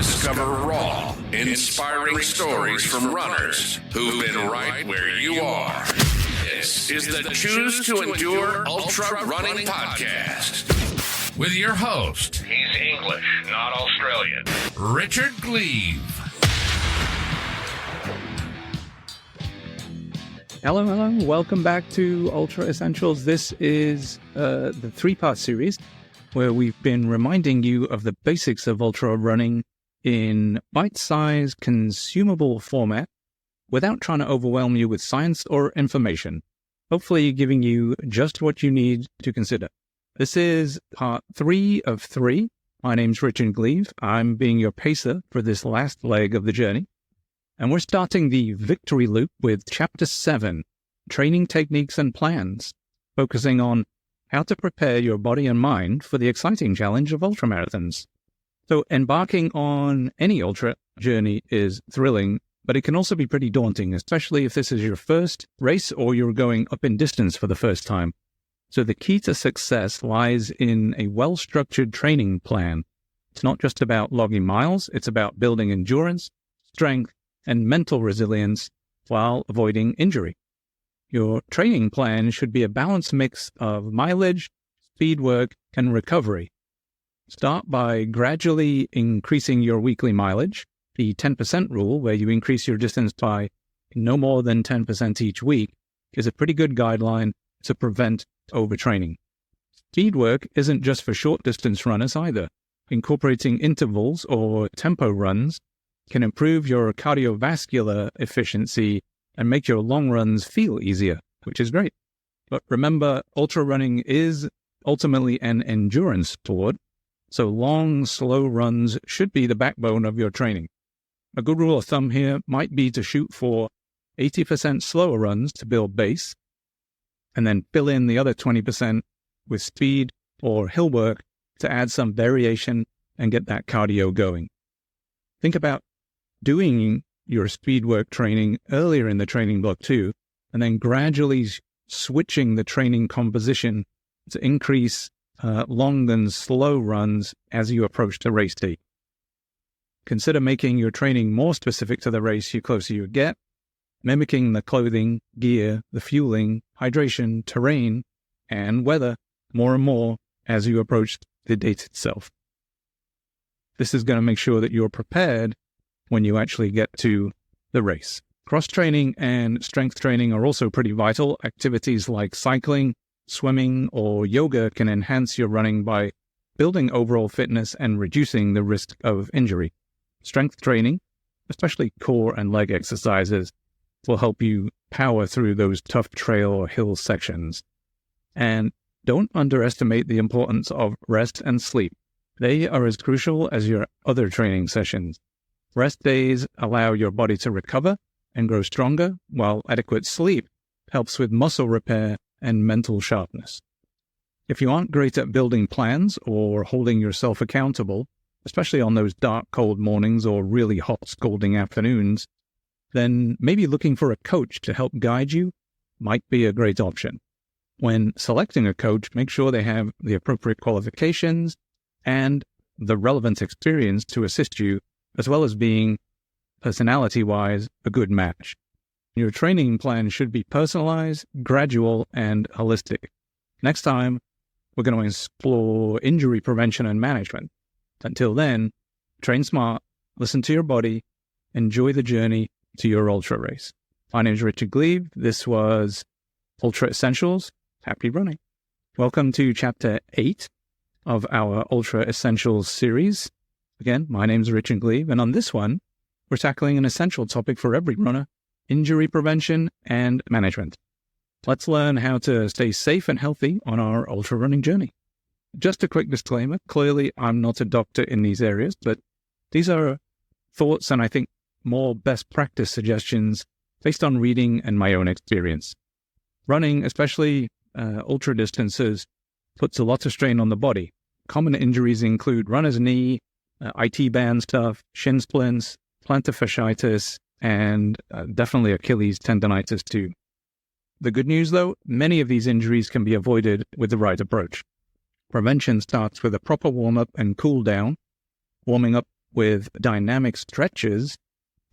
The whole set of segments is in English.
Discover raw, inspiring stories from runners who've been right where you are. This is the Choose to Endure Ultra Running Podcast with your host. He's English, not Australian. Richard Gleave. Hello. Welcome back to Ultra Essentials. This is the three-part series where we've been reminding you of the basics of ultra running in bite-sized, consumable format without trying to overwhelm you with science or information, hopefully giving you just what you need to consider. This is part 3 of 3. My name's Richard Gleave. I'm being your pacer for this last leg of the journey. And we're starting the victory loop with Chapter 7, Training Techniques and Plans, focusing on how to prepare your body and mind for the exciting challenge of ultramarathons. So embarking on any ultra journey is thrilling, but it can also be pretty daunting, especially if this is your first race or you're going up in distance for the first time. So the key to success lies in a well-structured training plan. It's not just about logging miles, it's about building endurance, strength, and mental resilience while avoiding injury. Your training plan should be a balanced mix of mileage, speed work, and recovery. Start by gradually increasing your weekly mileage. The 10% rule, where you increase your distance by no more than 10% each week, is a pretty good guideline to prevent overtraining. Speed work isn't just for short-distance runners either. Incorporating intervals or tempo runs can improve your cardiovascular efficiency and make your long runs feel easier, which is great. But remember, ultra running is ultimately an endurance sport, so long, slow runs should be the backbone of your training. A good rule of thumb here might be to shoot for 80% slower runs to build base, and then fill in the other 20% with speed or hill work to add some variation and get that cardio going. Think about doing your speed work training earlier in the training block too, and then gradually switching the training composition to increase long and slow runs as you approach the race date. Consider making your training more specific to the race the closer you get, mimicking the clothing, gear, the fueling, hydration, terrain, and weather more and more as you approach the date itself. This is going to make sure that you're prepared when you actually get to the race. Cross-training and strength training are also pretty vital. Activities like cycling, swimming, or yoga can enhance your running by building overall fitness and reducing the risk of injury. Strength training, especially core and leg exercises, will help you power through those tough trail or hill sections. And don't underestimate the importance of rest and sleep. They are as crucial as your other training sessions. Rest days allow your body to recover and grow stronger, while adequate sleep helps with muscle repair and mental sharpness. If you aren't great at building plans or holding yourself accountable, especially on those dark, cold mornings or really hot, scalding afternoons, then maybe looking for a coach to help guide you might be a great option. When selecting a coach, make sure they have the appropriate qualifications and the relevant experience to assist you, as well as being, personality-wise, a good match. Your training plan should be personalized, gradual, and holistic. Next time, we're going to explore injury prevention and management. Until then, train smart, listen to your body, enjoy the journey to your ultra race. My name is Richard Gleave. This was Ultra Essentials. Happy running. Welcome to Chapter 8 of our Ultra Essentials series. Again, my name is Richard Gleave, and on this one, we're tackling an essential topic for every runner: injury prevention and management. Let's learn how to stay safe and healthy on our ultra running journey. Just a quick disclaimer, clearly I'm not a doctor in these areas, but these are thoughts and I think more best practice suggestions based on reading and my own experience. Running, especially ultra distances, puts a lot of strain on the body. Common injuries include runner's knee, IT band stuff, shin splints, plantar fasciitis, and definitely Achilles tendonitis too. The good news, though, many of these injuries can be avoided with the right approach. Prevention starts with a proper warm-up and cool-down. Warming up with dynamic stretches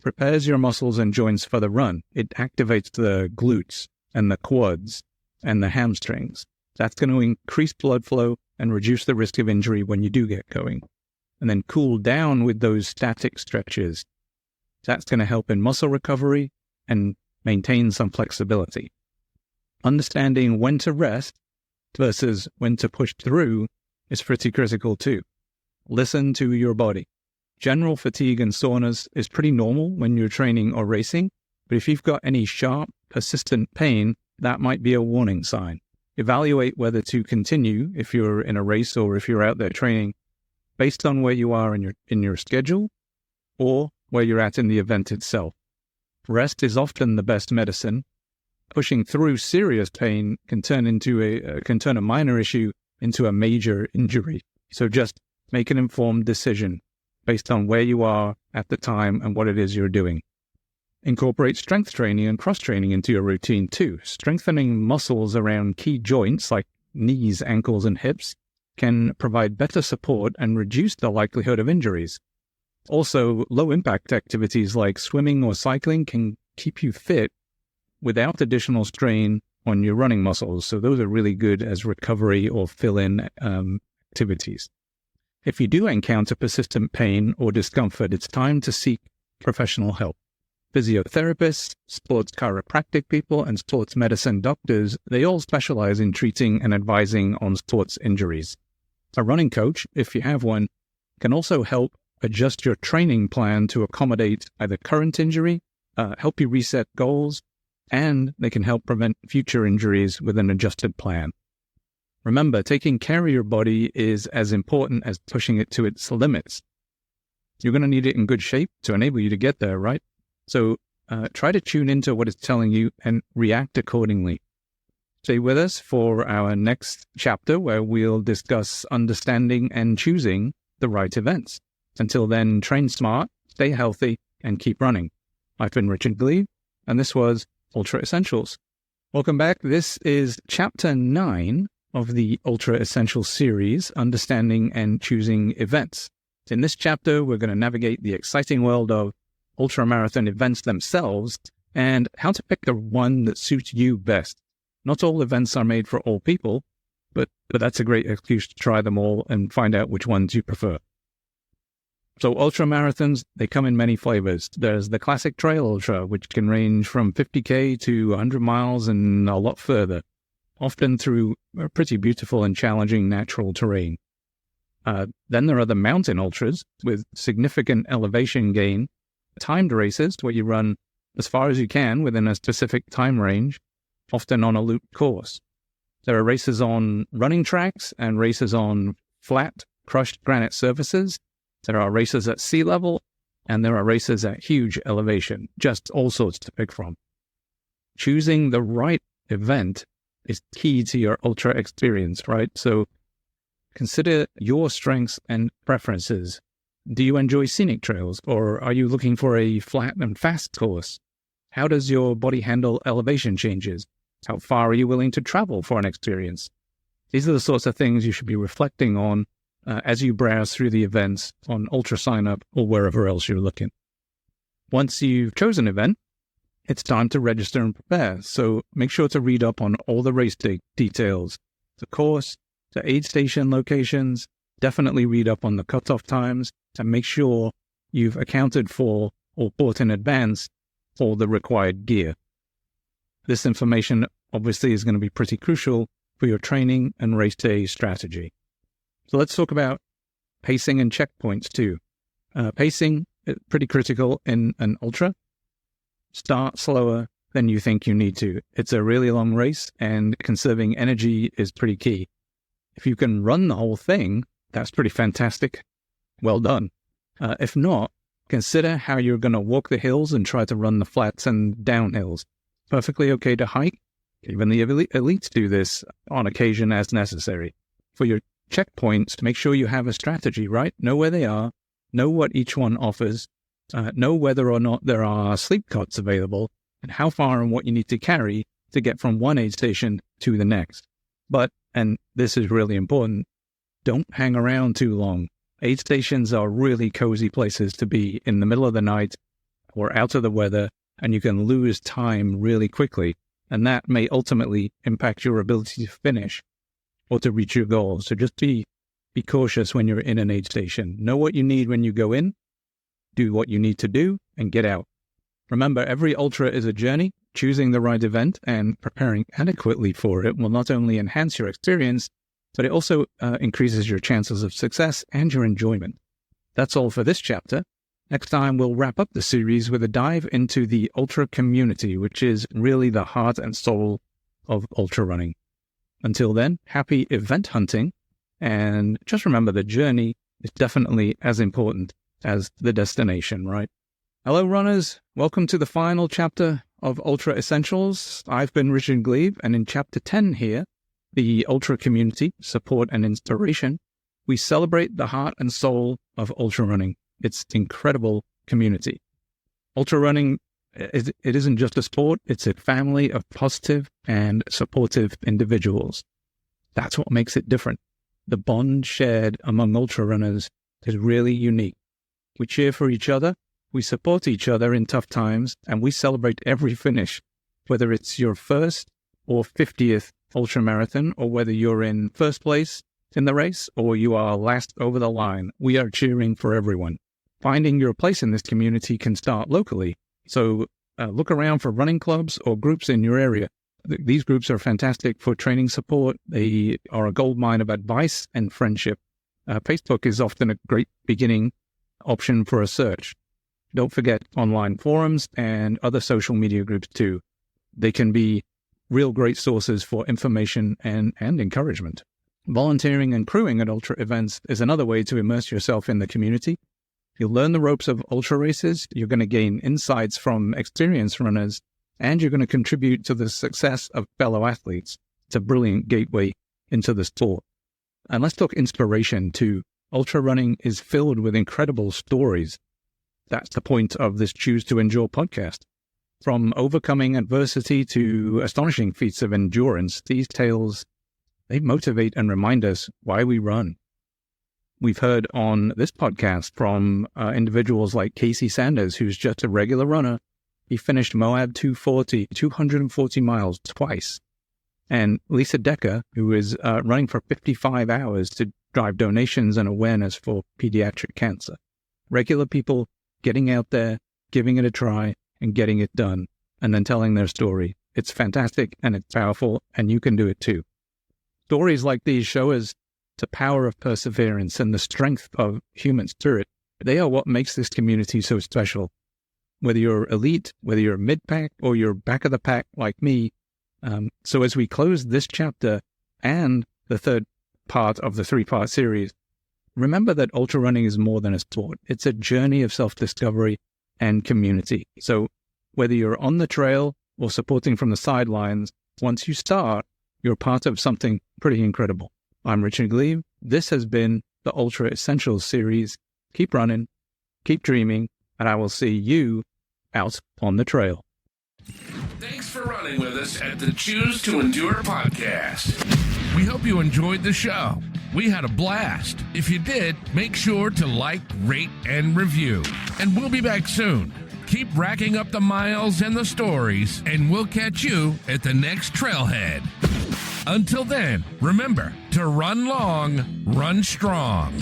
prepares your muscles and joints for the run. It activates the glutes and the quads and the hamstrings. That's going to increase blood flow and reduce the risk of injury when you do get going. And then cool down with those static stretches. That's going to help in muscle recovery and maintain some flexibility. Understanding when to rest versus when to push through is pretty critical too. Listen to your body. General fatigue and soreness is pretty normal when you're training or racing, but if you've got any sharp, persistent pain, that might be a warning sign. Evaluate whether to continue if you're in a race or if you're out there training based on where you are in your schedule or where you're at in the event itself. Rest is often the best medicine. Pushing through serious pain can turn a minor issue into a major injury. So just make an informed decision based on where you are at the time and what it is you're doing. Incorporate strength training and cross-training into your routine too. Strengthening muscles around key joints like knees, ankles, and hips can provide better support and reduce the likelihood of injuries. Also, low-impact activities like swimming or cycling can keep you fit without additional strain on your running muscles. So those are really good as recovery or fill-in activities. If you do encounter persistent pain or discomfort, it's time to seek professional help. Physiotherapists, sports chiropractic people, and sports medicine doctors, they all specialize in treating and advising on sports injuries. A running coach, if you have one, can also help adjust your training plan to accommodate either current injury, help you reset goals, and they can help prevent future injuries with an adjusted plan. Remember, taking care of your body is as important as pushing it to its limits. You're going to need it in good shape to enable you to get there, right? So try to tune into what it's telling you and react accordingly. Stay with us for our next chapter where we'll discuss understanding and choosing the right events. Until then, train smart, stay healthy, and keep running. I've been Richard Gleave, and this was Ultra Essentials. Welcome back. This is Chapter 9 of the Ultra Essentials series, Understanding and Choosing Events. In this chapter, we're going to navigate the exciting world of ultramarathon events themselves and how to pick the one that suits you best. Not all events are made for all people, but that's a great excuse to try them all and find out which ones you prefer. So ultramarathons, they come in many flavors. There's the classic trail ultra, which can range from 50K to 100 miles and a lot further, often through a pretty beautiful and challenging natural terrain. Then there are the mountain ultras with significant elevation gain, timed races where you run as far as you can within a specific time range, often on a looped course. There are races on running tracks and races on flat, crushed granite surfaces. There are races at sea level, and there are races at huge elevation, just all sorts to pick from. Choosing the right event is key to your ultra experience, right? So consider your strengths and preferences. Do you enjoy scenic trails, or are you looking for a flat and fast course? How does your body handle elevation changes? How far are you willing to travel for an experience? These are the sorts of things you should be reflecting on as you browse through the events on UltraSignup or wherever else you're looking. Once you've chosen an event, it's time to register and prepare. So make sure to read up on all the race details, the course, the aid station locations. Definitely read up on the cutoff times to make sure you've accounted for or bought in advance all the required gear. This information obviously is going to be pretty crucial for your training and race day strategy. So let's talk about pacing and checkpoints too. Pacing is pretty critical in an ultra. Start slower than you think you need to. It's a really long race, and conserving energy is pretty key. If you can run the whole thing, that's pretty fantastic. Well done. If not, consider how you're going to walk the hills and try to run the flats and downhills. Perfectly okay to hike. Even the elites do this on occasion as necessary. For your checkpoints, make sure you have a strategy, right? Know where they are, know what each one offers, know whether or not there are sleep cots available, and how far and what you need to carry to get from one aid station to the next. But, and this is really important, don't hang around too long. Aid stations are really cozy places to be in the middle of the night or out of the weather, and you can lose time really quickly. And that may ultimately impact your ability to finish or to reach your goals. So just be cautious when you're in an aid station. Know what you need when you go in, do what you need to do, and get out. Remember, every ultra is a journey. Choosing the right event and preparing adequately for it will not only enhance your experience, but it also increases your chances of success and your enjoyment. That's all for this chapter. Next time, we'll wrap up the series with a dive into the ultra community, which is really the heart and soul of ultra running. Until then, happy event hunting, and just remember the journey is definitely as important as the destination, right? Hello, runners. Welcome to the final chapter of Ultra Essentials. I've been Richard Gleave, and in Chapter 10 here, the Ultra Community, Support and Inspiration, we celebrate the heart and soul of ultra running, its incredible community. Ultra running, it isn't just a sport, it's a family of positive and supportive individuals. That's what makes it different. The bond shared among ultra runners is really unique. We cheer for each other, we support each other in tough times, and we celebrate every finish, whether it's your first or 50th ultra marathon, or whether you're in first place in the race or you are last over the line. We are cheering for everyone. Finding your place in this community can start locally. So look around for running clubs or groups in your area. These groups are fantastic for training support. They are a goldmine of advice and friendship. Facebook is often a great beginning option for a search. Don't forget online forums and other social media groups too. They can be real great sources for information and encouragement. Volunteering and crewing at ultra events is another way to immerse yourself in the community. You'll learn the ropes of ultra races, you're going to gain insights from experienced runners, and you're going to contribute to the success of fellow athletes. It's a brilliant gateway into the sport. And let's talk inspiration too. Ultra running is filled with incredible stories. That's the point of this Choose to Endure podcast. From overcoming adversity to astonishing feats of endurance, these tales, they motivate and remind us why we run. We've heard on this podcast from individuals like Casey Sanders, who's just a regular runner. He finished Moab 240 miles twice. And Lisa Decker, who is running for 55 hours to drive donations and awareness for pediatric cancer. Regular people getting out there, giving it a try, and getting it done, and then telling their story. It's fantastic, and it's powerful, and you can do it too. Stories like these show us the power of perseverance and the strength of human spirit. They are what makes this community so special. Whether you're elite, whether you're mid-pack, or you're back of the pack like me. So as we close this chapter and the third part of the three-part series, remember that ultra running is more than a sport. It's a journey of self-discovery and community. So whether you're on the trail or supporting from the sidelines, once you start, you're part of something pretty incredible. I'm Richard Gleave. This has been the Ultra Essentials series. Keep running, keep dreaming, and I will see you out on the trail. Thanks for running with us at the Choose to Endure podcast. We hope you enjoyed the show. We had a blast. If you did, make sure to like, rate, and review. And we'll be back soon. Keep racking up the miles and the stories, and we'll catch you at the next trailhead. Until then, remember to run long, run strong.